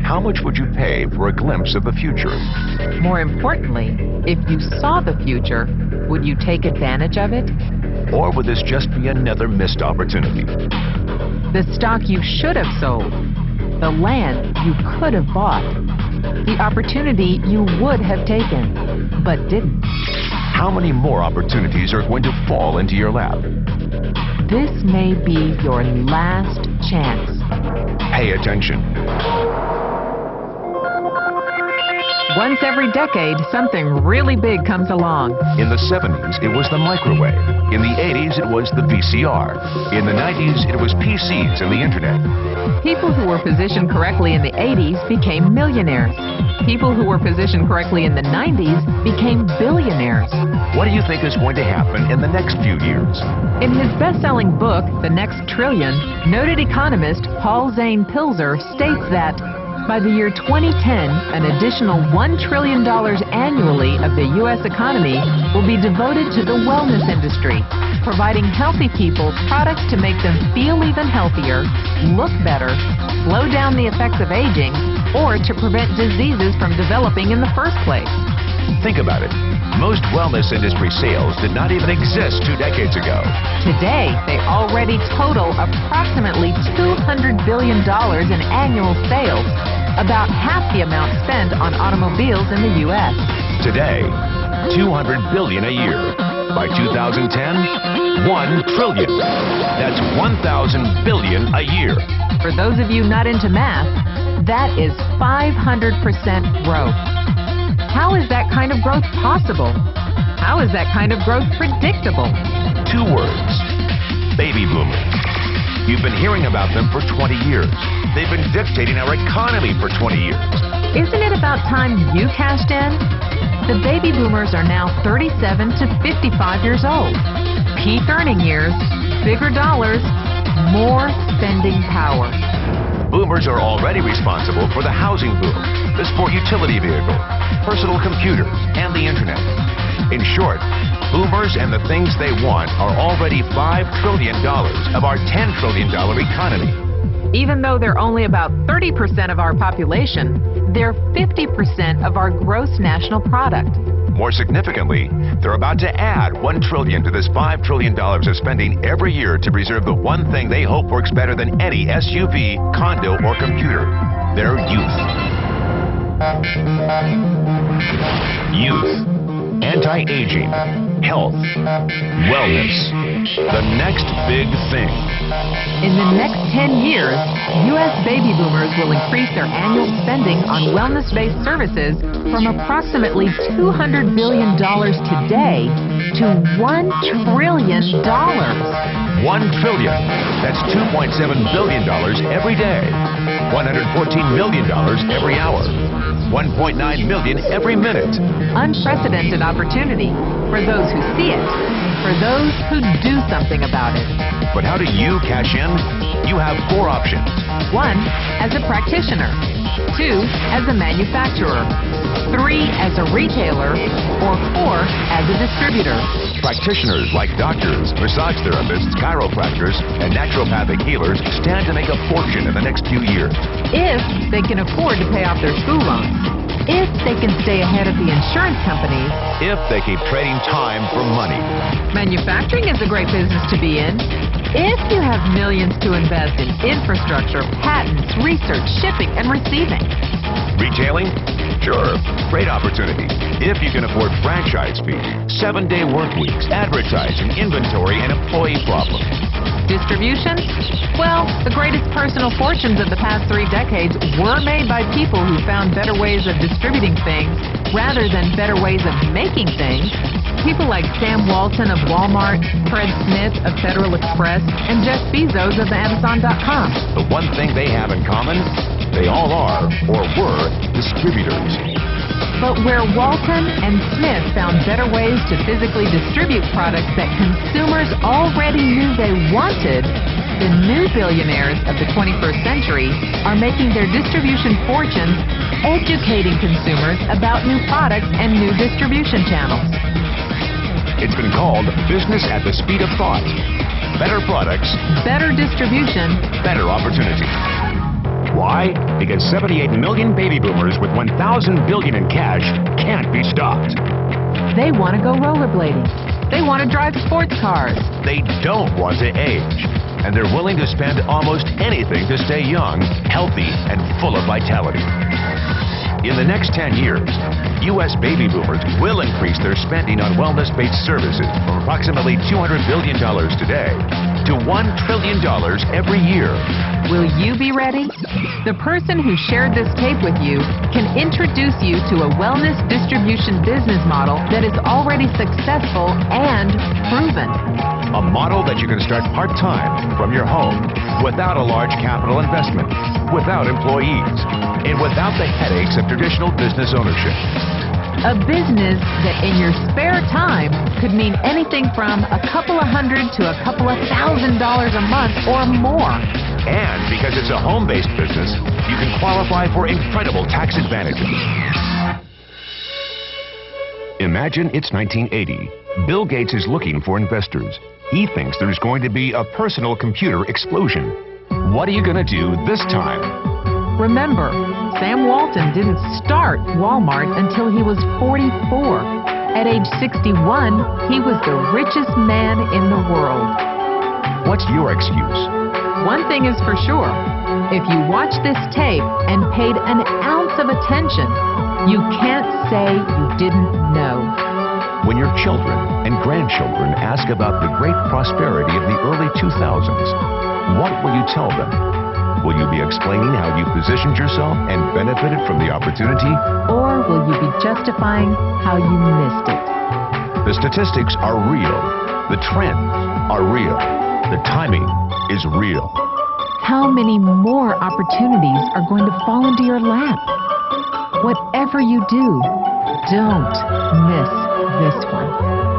How much would you pay for a glimpse of the future? More importantly, if you saw the future, would you take advantage of it? Or would this just be another missed opportunity? The stock you should have sold, the land you could have bought, the opportunity you would have taken, but didn't. How many more opportunities are going to fall into your lap? This may be your last chance. Pay attention. Once every decade, something really big comes along. In the 70s, it was the microwave. In the 80s, it was the VCR. In the 90s, it was PCs and the internet. People who were positioned correctly in the 80s became millionaires. People who were positioned correctly in the 90s became billionaires. What do you think is going to happen in the next few years? In his best-selling book, The Next Trillion, noted economist Paul Zane Pilzer states that by the year 2010, an additional $1 trillion annually of the U.S. economy will be devoted to the wellness industry, providing healthy people products to make them feel even healthier, look better, slow down the effects of aging, or to prevent diseases from developing in the first place. Think about it. Most wellness industry sales did not even exist 2 decades ago. Today, they already total approximately $200 billion in annual sales, about half the amount spent on automobiles in the U.S. Today, $200 billion a year. By 2010, $1 trillion. That's 1,000 billion a year. For those of you not into math, that is 500% growth. How is that kind of growth possible? How is that kind of growth predictable? 2 words. Baby boomers. You've been hearing about them for 20 years. They've been dictating our economy for 20 years. Isn't it about time you cashed in? The baby boomers are now 37 to 55 years old. Peak earning years, bigger dollars, more spending power. Boomers are already responsible for the housing boom, the sport utility vehicle, personal computers, and the internet. In short, boomers and the things they want are already $5 trillion of our $10 trillion economy. Even though they're only about 30% of our population, they're 50% of our gross national product. More significantly, they're about to add $1 trillion to this $5 trillion of spending every year to preserve the one thing they hope works better than any SUV, condo, or computer: their youth. Youth. Anti-aging. Health. Wellness. The next big thing. In the next 10 years, U.S. baby boomers will increase their annual spending on wellness-based services from approximately $200 billion today to $1 trillion. $1 trillion. That's $2.7 billion every day. $114 million every hour. 1.9 million every minute. Unprecedented opportunity for those who see it, for those who do something about it. But how do you cash in? You have 4 options. 1, as a practitioner. 2, as a manufacturer. 3, as a retailer. Or 4, as a distributor. Practitioners like doctors, massage therapists, chiropractors, and naturopathic healers stand to make a fortune in the next few years. If they can afford to pay off their school loans. If they can stay ahead of the insurance companies. If they keep trading time for money. Manufacturing is a great business to be in. If you have millions to invest in infrastructure, patents, research, shipping, and receiving. Retailing? Sure, great opportunity. If you can afford franchise fees, 7-day work weeks, advertising, inventory, and employee problems. Distribution? Well, the greatest personal fortunes of the past 3 decades were made by people who found better ways of distributing things rather than better ways of making things. People like Sam Walton of Walmart, Fred Smith of Federal Express, and Jeff Bezos of Amazon.com. The one thing they have in common, they all are, or were, distributors. But where Walton and Smith found better ways to physically distribute products that consumers already knew they wanted, the new billionaires of the 21st century are making their distribution fortunes educating consumers about new products and new distribution channels. It's been called business at the speed of thought. better products, better distribution, better opportunity. Why? Because 78 million baby boomers with $1,000 billion in cash can't be stopped. they want to go rollerblading. They want to drive sports cars. They don't want to age. And they're willing to spend almost anything to stay young, healthy, and full of vitality. In the next 10 years, U.S. baby boomers will increase their spending on wellness-based services from approximately $200 billion today to $1 trillion every year. Will you be ready? The person who shared this tape with you can introduce you to a wellness distribution business model that is already successful and proven. A model that you can start part-time from your home without a large capital investment, without employees, and without the headaches of traditional business ownership. A business that in your spare time could mean anything from a couple of hundred to a couple of $1,000 a month or more. And because it's a home-based business, you can qualify for incredible tax advantages. Imagine it's 1980. Bill Gates is looking for investors. He thinks there's going to be a personal computer explosion. What are you going to do this time? Remember, Sam Walton didn't start Walmart until he was 44. At age 61, he was the richest man in the world. What's your excuse? One thing is for sure, if you watch this tape and paid an ounce of attention, you can't say you didn't know. When your children and grandchildren ask about the great prosperity of the early 2000s, what will you tell them? Will you be explaining how you positioned yourself and benefited from the opportunity? Or will you be justifying how you missed it? The statistics are real. The trends are real. The timing is real. How many more opportunities are going to fall into your lap? Whatever you do, don't miss this one.